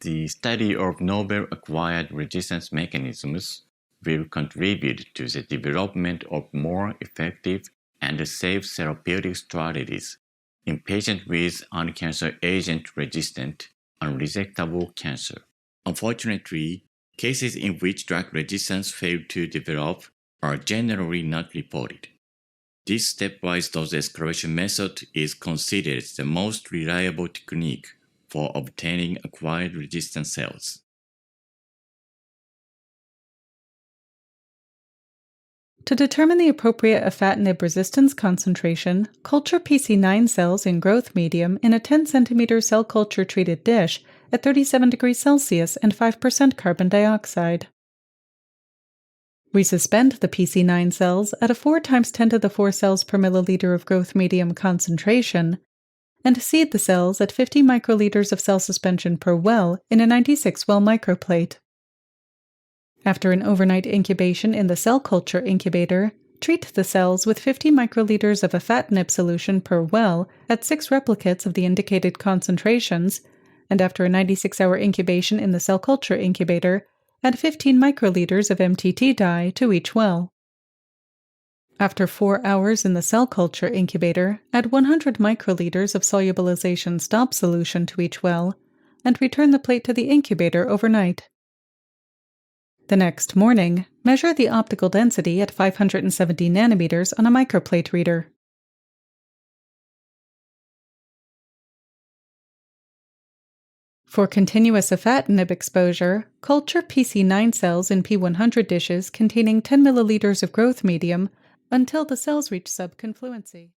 The study of novel acquired resistance mechanisms will contribute to the development of more effective and safe therapeutic strategies in patients with anti-cancer agent-resistant, unresectable cancer. Unfortunately, cases in which drug resistance failed to develop are generally not reported. This stepwise dose escalation method is considered the most reliable technique for obtaining acquired resistant cells. To determine the appropriate afatinib resistance concentration, culture PC9 cells in growth medium in a 10 cm cell culture treated dish at 37 degrees Celsius and 5% carbon dioxide. We suspend the PC9 cells at a 4 × 10⁴ cells per milliliter of growth medium concentration and seed the cells at 50 microliters of cell suspension per well in a 96-well microplate. After an overnight incubation in the cell culture incubator, treat the cells with 50 microliters of afatinib solution per well at 6 replicates of the indicated concentrations, and after a 96-hour incubation in the cell culture incubator, add 15 microliters of MTT dye to each well. After 4 hours in the cell culture incubator, add 100 microliters of solubilization stop solution to each well, and return the plate to the incubator overnight. The next morning, measure the optical density at 570 nanometers on a microplate reader. For continuous afatinib exposure, culture PC9 cells in P100 dishes containing 10 milliliters of growth medium until the cells reach subconfluency.